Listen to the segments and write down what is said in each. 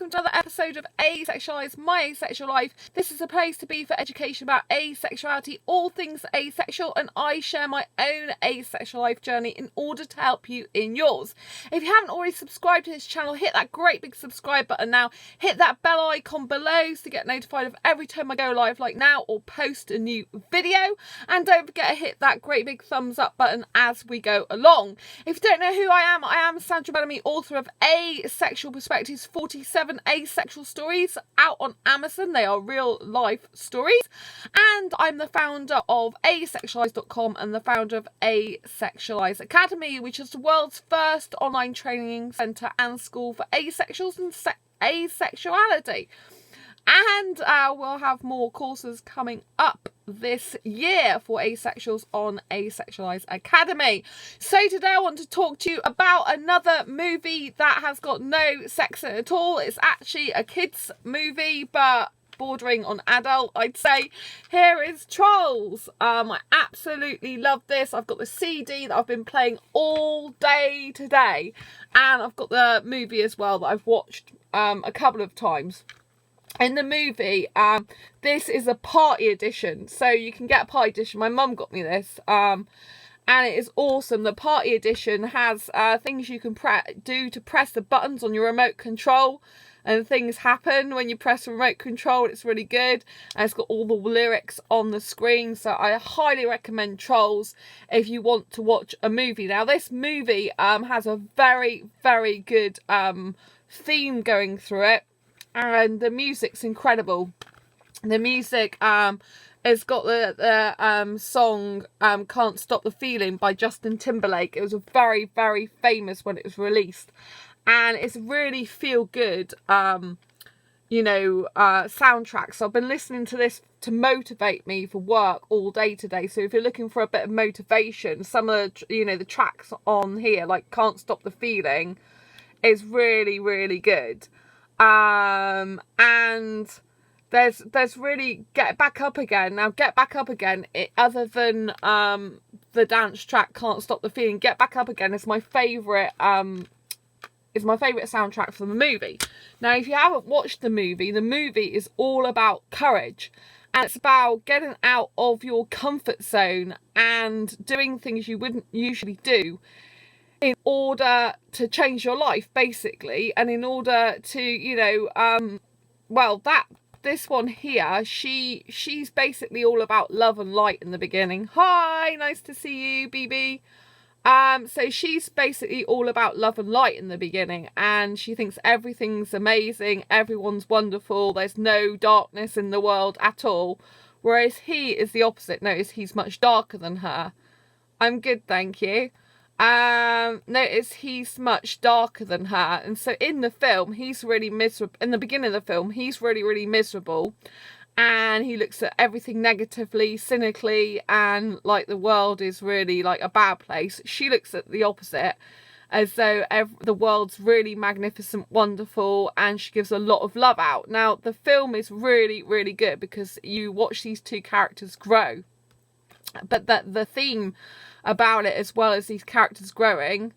welcome to another episode of Asexualise, my asexual life. This is a place to be for education about asexuality, all things asexual, and I share my own asexual life journey in order to help you in yours. If you haven't already subscribed to this channel, hit that great big subscribe button now. Hit that bell icon below to get notified of every time I go live like now or post a new video. And don't forget to hit that great big thumbs up button as we go along. If you don't know who I am Sandra Bellamy, author of Asexual Perspectives, 47 asexual stories out on Amazon. They are real life stories. And I'm the founder of asexualised.com and the founder of Asexualise Academy, which is the world's first online training centre and school for asexuals and asexuality. And we'll have more courses coming up this year for asexuals on Asexualise Academy. So today I want to talk to you about another movie that has got no sex in it at all. It's actually a kids movie, but bordering on adult, I'd say. Here is Trolls. I absolutely love this. I've got the CD that I've been playing all day today, and I've got the movie as well that I've watched a couple of times. In the movie, this is a party edition, so you can get a party edition. My mum got me this, and it is awesome. The party edition has things you can do to press the buttons on your remote control, and things happen when you press the remote control. It's really good, and it's got all the lyrics on the screen, so I highly recommend Trolls if you want to watch a movie. Now, this movie has a very, very good theme going through it. And the music's incredible. The music has got the song Can't Stop the Feeling by Justin Timberlake. It was very, very famous when it was released. And it's really feel good, soundtrack. So I've been listening to this to motivate me for work all day today. So if you're looking for a bit of motivation, some of the tracks on here, like Can't Stop the Feeling, is really, really good. And there's really Get Back Up Again. Now, Get Back Up Again, other than the dance track Can't Stop the Feeling, Get Back Up Again is my favourite soundtrack for the movie. Now, if you haven't watched the movie is all about courage, and it's about getting out of your comfort zone and doing things you wouldn't usually do in order to change your life, basically, and in order to, this one here, she's basically all about love and light in the beginning. Hi, nice to see you, BB. So she's basically all about love and light in the beginning, and she thinks everything's amazing, everyone's wonderful, there's no darkness in the world at all, whereas he is the opposite. Notice he's much darker than her. I'm good, thank you. Notice he's much darker than her, and so in the film he's really miserable. In the beginning of the film he's really miserable, and he looks at everything negatively, cynically, and like the world is really like a bad place. She looks at the opposite, as though the world's really magnificent, wonderful, and she gives a lot of love out. Now, the film is really good because you watch these two characters grow, but the theme about it, as well as these characters growing,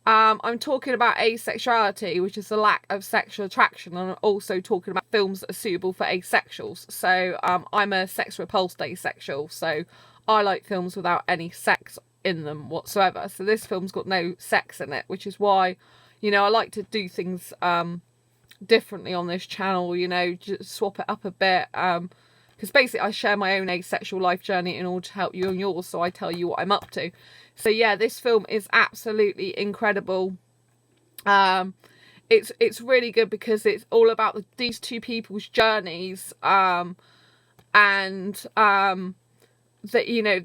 I'm talking about asexuality, which is the lack of sexual attraction, and I'm also talking about films that are suitable for asexuals. So I'm a sex repulsed asexual, so I like films without any sex in them whatsoever. So this film's got no sex in it, which is why I like to do things differently on this channel, just swap it up a bit, because basically I share my own asexual life journey in order to help you on yours, so I tell you what I'm up to. So yeah, this film is absolutely incredible. It's really good because it's all about these two people's journeys, and that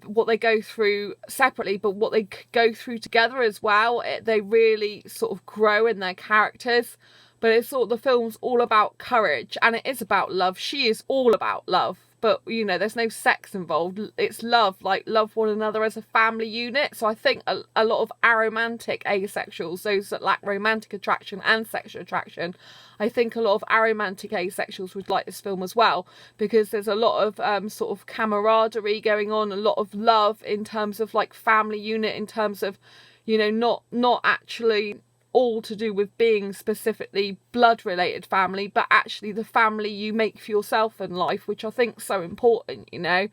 what they go through separately, but what they go through together as well. They really sort of grow in their characters. But the film's all about courage, and it is about love. She is all about love, but there's no sex involved. It's love, like love one another as a family unit. So I think a lot of aromantic asexuals, those that lack romantic attraction and sexual attraction, I think a lot of aromantic asexuals would like this film as well, because there's a lot of sort of camaraderie going on, a lot of love in terms of like family unit, in terms of not actually all to do with being specifically blood related family, but actually the family you make for yourself in life, which I think is so important, you know.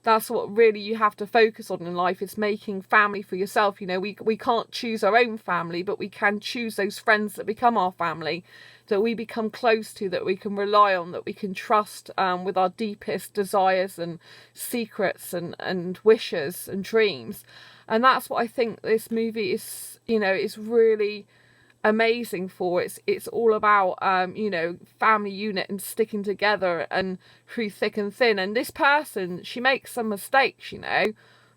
That's what really you have to focus on in life, is making family for yourself. You know, we can't choose our own family, but we can choose those friends that become our family, that we become close to, that we can rely on, that we can trust with our deepest desires and secrets and wishes and dreams. And that's what I think this movie is, you know, is really amazing for. It's all about you know, family unit and sticking together and through thick and thin. And this person, she makes some mistakes, you know,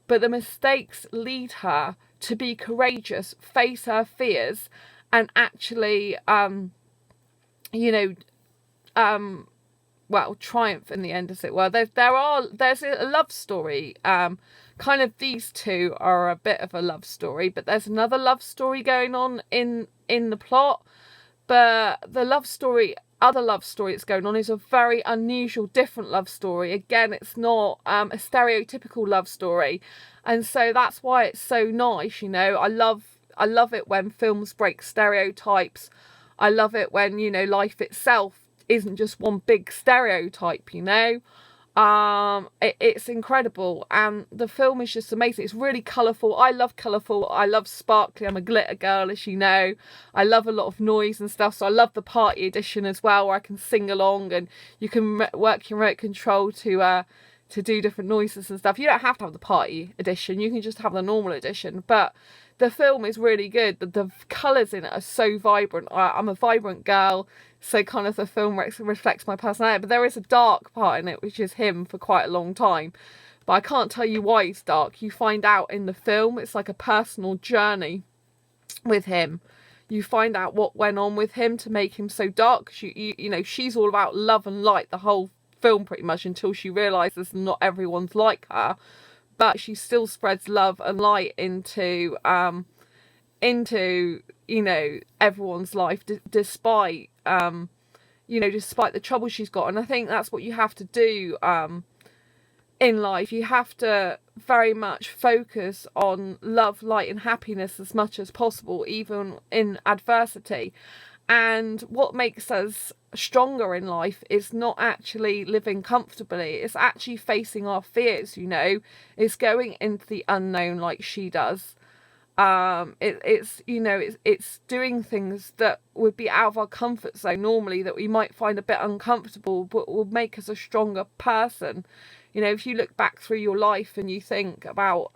but the mistakes lead her to be courageous, face her fears, and actually you know, well, triumph in the end, as it were. There's a love story. Kind of these two are a bit of a love story, but there's another love story going on in the plot. But the other love story that's going on is a very unusual, different love story. Again, it's not a stereotypical love story, and so that's why it's so nice. You know, I love it when films break stereotypes. I love it when, you know, life itself isn't just one big stereotype, you know. It's incredible, and the film is just amazing. It's really colourful. I love colourful. I love sparkly. I'm a glitter girl, as you know. I love a lot of noise and stuff, so I love the party edition as well, where I can sing along and you can work your remote control to do different noises and stuff. You don't have to have the party edition, you can just have the normal edition, but the film is really good. The colours in it are so vibrant. I'm a vibrant girl, so kind of the film reflects my personality. But there is a dark part in it, which is him for quite a long time. But I can't tell you why he's dark. You find out in the film. It's like a personal journey with him. You find out what went on with him to make him so dark. 'Cause you know, she's all about love and light the whole film pretty much, until she realises not everyone's like her. But she still spreads love and light into you know, everyone's life, despite you know, despite the trouble she's got. And I think that's what you have to do in life. You have to very much focus on love, light, and happiness as much as possible, even in adversity. And what makes us stronger in life is not actually living comfortably. It's actually facing our fears, you know. It's going into the unknown like she does. It's you know, it's doing things that would be out of our comfort zone normally, that we might find a bit uncomfortable, but will make us a stronger person. You know, if you look back through your life and you think about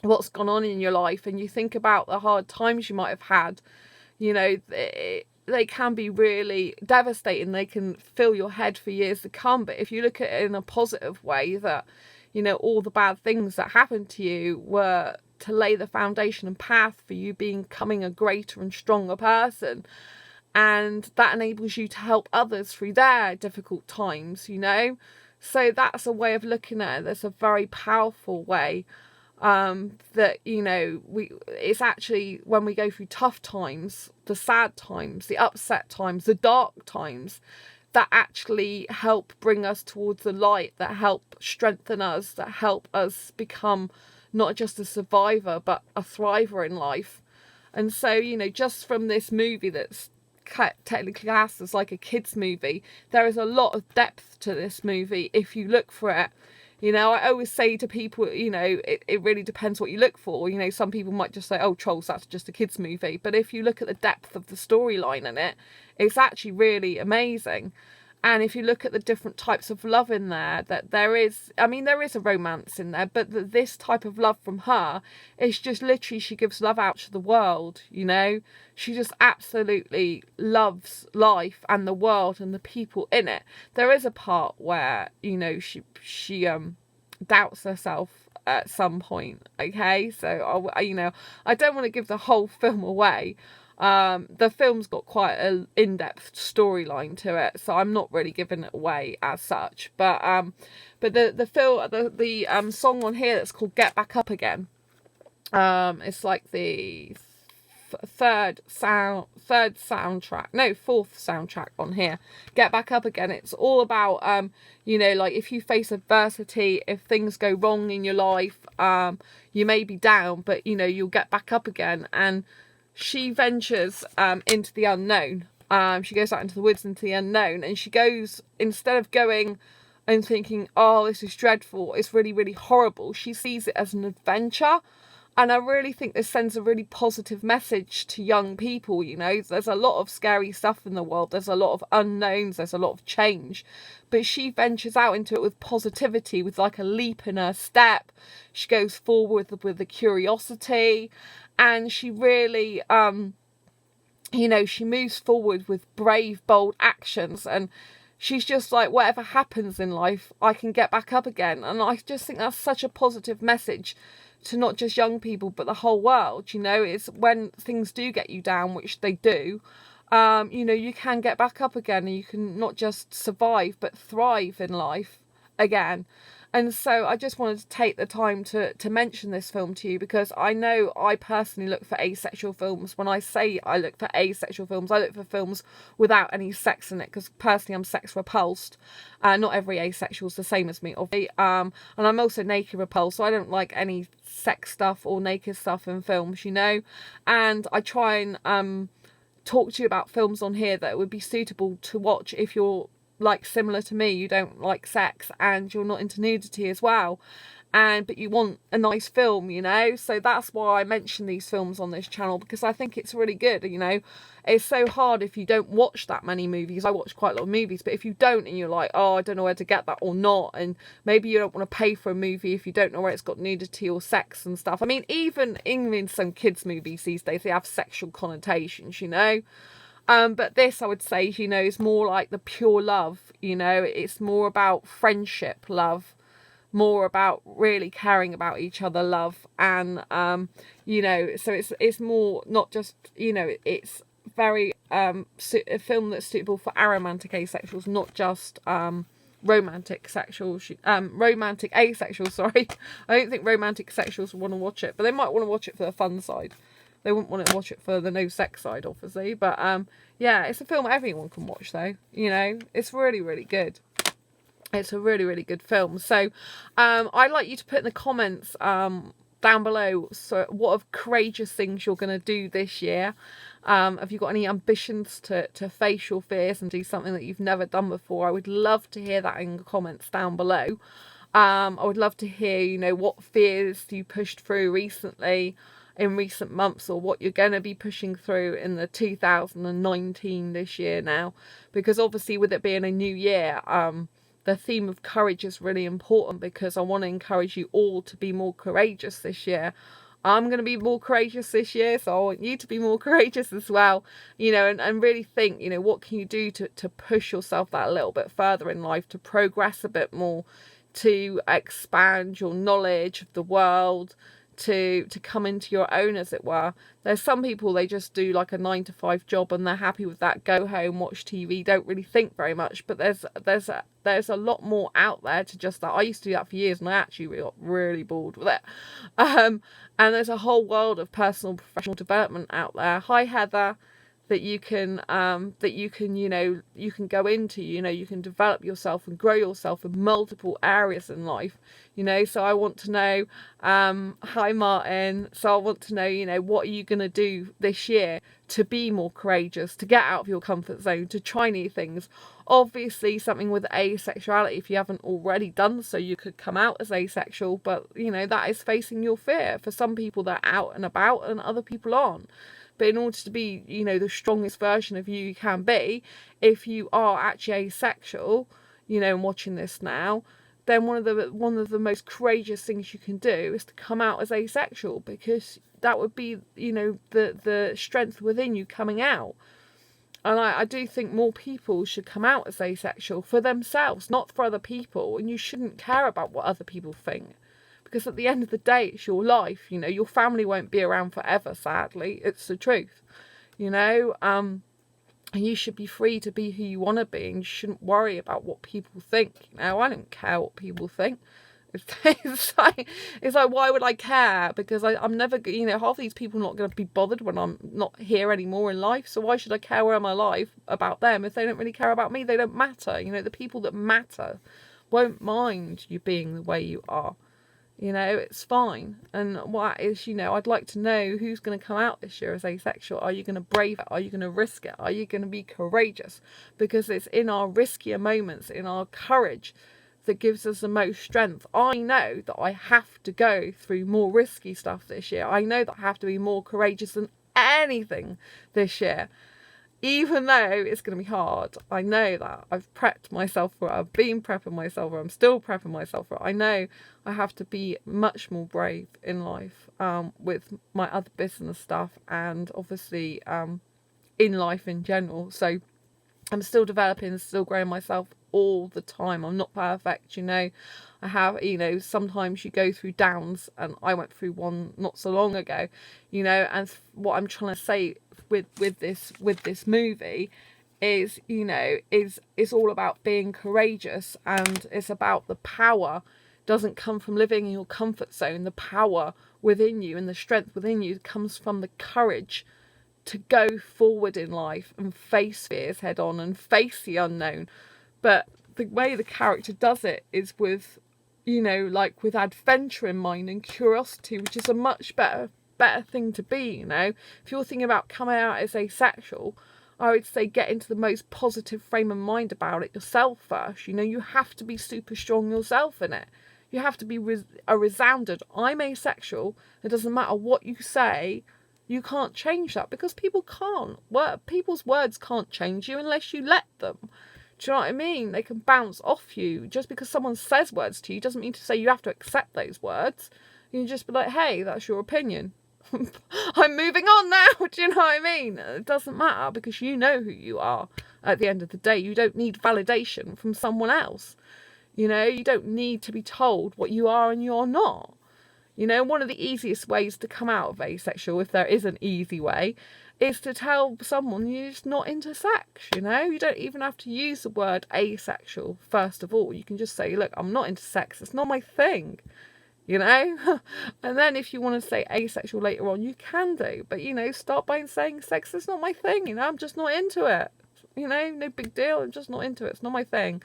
what's gone on in your life, and you think about the hard times you might have had, you know, they can be really devastating. They can fill your head for years to come. But if you look at it in a positive way, that, you know, all the bad things that happened to you were to lay the foundation and path for you becoming a greater and stronger person. And that enables you to help others through their difficult times, you know. So that's a way of looking at it. That's a very powerful way. That, you know, it's actually when we go through tough times, the sad times, the upset times, the dark times, that actually help bring us towards the light, that help strengthen us, that help us become not just a survivor but a thriver in life. And so, you know, just from this movie that's technically classed as like a kids movie, there is a lot of depth to this movie if you look for it. You know, I always say to people, you know, it really depends what you look for. You know, some people might just say, oh, Trolls, that's just a kids movie. But if you look at the depth of the storyline in it, it's actually really amazing. And if you look at the different types of love in there, that there is, I mean, there is a romance in there, but this type of love from her is just literally, she gives love out to the world, you know. She just absolutely loves life and the world and the people in it. There is a part where, you know, she doubts herself at some point, okay? So, you know, I don't want to give the whole film away. The film's got quite an in-depth storyline to it, so I'm not really giving it away as such. But the song on here that's called "Get Back Up Again," it's like the fourth soundtrack on here. "Get Back Up Again." It's all about you know, like if you face adversity, if things go wrong in your life, you may be down, but you know, you'll get back up again. And she ventures into the unknown. She goes out into the woods, into the unknown, and she goes, instead of going and thinking, oh, this is dreadful, it's really, really horrible, she sees it as an adventure. And I really think this sends a really positive message to young people. You know, there's a lot of scary stuff in the world. There's a lot of unknowns. There's a lot of change. But she ventures out into it with positivity, with like a leap in her step. She goes forward with a curiosity. And she really, you know, she moves forward with brave, bold actions. And she's just like, whatever happens in life, I can get back up again. And I just think that's such a positive message to not just young people, but the whole world. You know, it's when things do get you down, which they do, you know, you can get back up again, and you can not just survive, but thrive in life again. And so I just wanted to take the time to mention this film to you, because I know I personally look for asexual films. When I say I look for asexual films, I look for films without any sex in it, because personally I'm sex repulsed. Not every asexual is the same as me, obviously. And I'm also naked repulsed, so I don't like any sex stuff or naked stuff in films, you know. And I try and talk to you about films on here that would be suitable to watch if you're like similar to me, you don't like sex and you're not into nudity as well, but you want a nice film, you know. So that's why I mention these films on this channel, because I think it's really good. You know, it's so hard if you don't watch that many movies. I watch quite a lot of movies, but if you don't, and you're like, oh, I don't know where to get that or not, and maybe you don't want to pay for a movie if you don't know where it's got nudity or sex and stuff. I mean, even in some kids movies these days, they have sexual connotations, you know. But this, I would say, you know, is more like the pure love, you know. It's more about friendship love, more about really caring about each other love. And, you know, so it's more not just, you know, it's very, a film that's suitable for aromantic asexuals, not just, romantic sexuals, romantic asexuals, sorry. I don't think romantic sexuals will want to watch it, but they might want to watch it for the fun side. They wouldn't want to watch it for the no sex side, obviously. But, yeah, it's a film everyone can watch, though. You know, it's really, really good. It's a really, really good film. So, I'd like you to put in the comments down below, so what of courageous things you're going to do this year. Have you got any ambitions to face your fears and do something that you've never done before? I would love to hear that in the comments down below. I would love to hear, you know, what fears you pushed through recently, in recent months, or what you're going to be pushing through in the 2019 this year now, because obviously with it being a new year, the theme of courage is really important, because I want to encourage you all to be more courageous this year. I'm going to be more courageous this year, so I want you to be more courageous as well, you know, and really think, you know, what can you do to push yourself that a little bit further in life, to progress a bit more, to expand your knowledge of the world, to come into your own, as it were. There's some people, they just do like a 9-to-5 job and they're happy with that, go home, watch TV, don't really think very much. But there's a lot more out there to just that. I used to do that for years and I actually got really bored with it. And there's a whole world of personal and professional development out there. Hi Heather. That you can you know, you can go into, you know, you can develop yourself and grow yourself in multiple areas in life, you know. So I want to know, hi Martin, so I want to know, you know, what are you going to do this year to be more courageous, to get out of your comfort zone, to try new things. Obviously something with asexuality, if you haven't already done so, you could come out as asexual, but you know, that is facing your fear. For some people they're out and about and other people aren't. But in order to be, you know, the strongest version of you can be, if you are actually asexual, you know, and watching this now, then one of the most courageous things you can do is to come out as asexual, because that would be, you know, the strength within you coming out. And I do think more people should come out as asexual for themselves, not for other people. And you shouldn't care about what other people think. Because at the end of the day, it's your life, you know. Your family won't be around forever, sadly. It's the truth, you know. And you should be free to be who you want to be, and you shouldn't worry about what people think. You know, I don't care what people think. It's like, why would I care? Because I'm never, you know, half these people are not going to be bothered when I'm not here anymore in life. So why should I care where I'm alive about them if they don't really care about me? They don't matter. You know, the people that matter won't mind you being the way you are. You know, it's fine. And what is, you know, I'd like to know who's going to come out this year as asexual. Are you going to brave it? Are you going to risk it? Are you going to be courageous? Because it's in our riskier moments, in our courage, that gives us the most strength. I know that I have to go through more risky stuff this year. I know that I have to be more courageous than anything this year. Even though it's going to be hard, I know that. I've prepped myself for it. I've been prepping myself for it. I'm still prepping myself for it. I know I have to be much more brave in life, with my other business stuff, and obviously in life in general. So I'm still developing, still growing myself all the time. I'm not perfect, you know. I have, you know, sometimes you go through downs, and I went through one not so long ago, you know. And what I'm trying to say with this movie is, you know, is all about being courageous, and it's about the power doesn't come from living in your comfort zone. The power within you and the strength within you comes from the courage to go forward in life and face fears head on and face the unknown. But the way the character does it is with, you know, like with adventure in mind and curiosity, which is a much better thing to be, you know. If you're thinking about coming out as asexual, I would say get into the most positive frame of mind about it yourself first. You know, you have to be super strong yourself in it. You have to be a resounded, I'm asexual. It doesn't matter what you say. You can't change that, because people can't. People's words can't change you unless you let them. Do you know what I mean? They can bounce off you. Just because someone says words to you doesn't mean to say you have to accept those words. You can just be like, hey, that's your opinion. I'm moving on now. Do you know what I mean? It doesn't matter, because you know who you are at the end of the day. You don't need validation from someone else. You know, you don't need to be told what you are and you're not. You know, one of the easiest ways to come out of asexual, if there is an easy way, is to tell someone you're just not into sex, you know? You don't even have to use the word asexual, first of all. You can just say, look, I'm not into sex. It's not my thing, you know? And then if you want to say asexual later on, you can do. But, you know, start by saying sex is not my thing, you know? I'm just not into it. You know, no big deal. I'm just not into it. It's not my thing.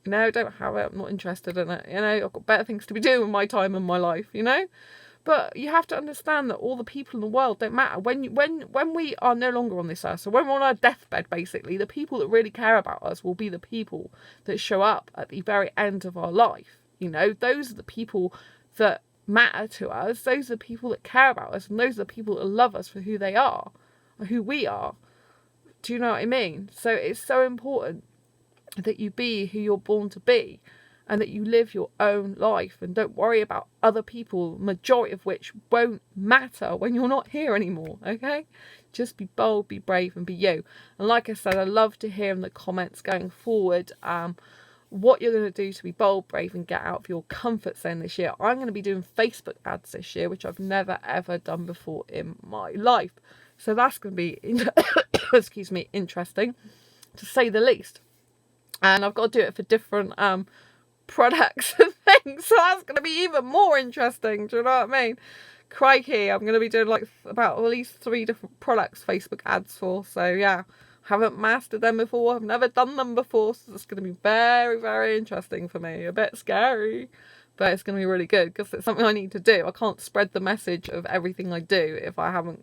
You know, don't have it, I'm not interested in it, you know, I've got better things to be doing with my time and my life, you know. But you have to understand that all the people in the world don't matter. When we are no longer on this earth, so when we're on our deathbed, basically, the people that really care about us will be the people that show up at the very end of our life. You know, those are the people that matter to us. Those are the people that care about us, and those are the people that love us for who they are, or who we are. Do you know what I mean? So it's so important that you be who you're born to be, and that you live your own life and don't worry about other people, majority of which won't matter when you're not here anymore, okay? Just be bold, be brave, and be you. And like I said, I love to hear in the comments going forward what you're going to do to be bold, brave, and get out of your comfort zone this year. I'm going to be doing Facebook ads this year, which I've never ever done before in my life. So that's going to be excuse me, interesting, to say the least. And I've got to do it for different products and things, so that's going to be even more interesting. Do you know what I mean? Crikey, I'm going to be doing like about at least 3 different products Facebook ads for. So yeah, haven't mastered them before. I've never done them before, so it's going to be very, very interesting for me. A bit scary, but it's going to be really good, because it's something I need to do. I can't spread the message of everything I do if I'm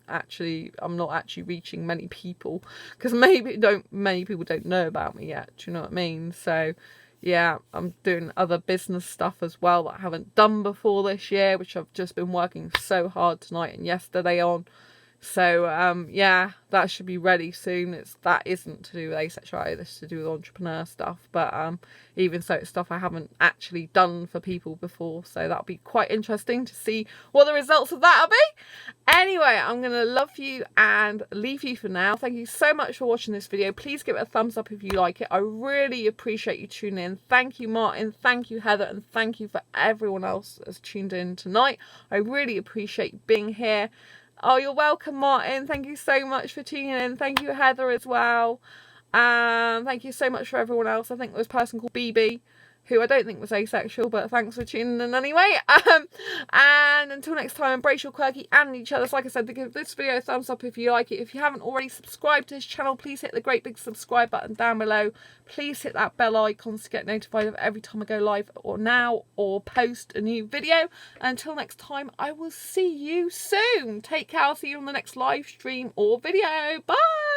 not actually reaching many people, because many people don't know about me yet. Do you know what I mean? So yeah, I'm doing other business stuff as well that I haven't done before this year, which I've just been working so hard tonight and yesterday on. So yeah, that should be ready soon. That isn't to do with asexuality, this is to do with entrepreneur stuff. But even so, it's stuff I haven't actually done for people before. So that'll be quite interesting to see what the results of that'll be. Anyway, I'm going to love you and leave you for now. Thank you so much for watching this video. Please give it a thumbs up if you like it. I really appreciate you tuning in. Thank you, Martin. Thank you, Heather. And thank you for everyone else that's tuned in tonight. I really appreciate being here. Oh, you're welcome, Martin. Thank you so much for tuning in. Thank you, Heather, as well. Thank you so much for everyone else. I think there was a person called BB who I don't think was asexual, but thanks for tuning in anyway. And until next time, embrace your quirky and each other's. Like I said, give this video a thumbs up if you like it. If you haven't already subscribed to this channel, please hit the great big subscribe button down below. Please hit that bell icon to get notified of every time I go live or post a new video. And until next time, I will see you soon. Take care. I'll see you on the next live stream or video. Bye.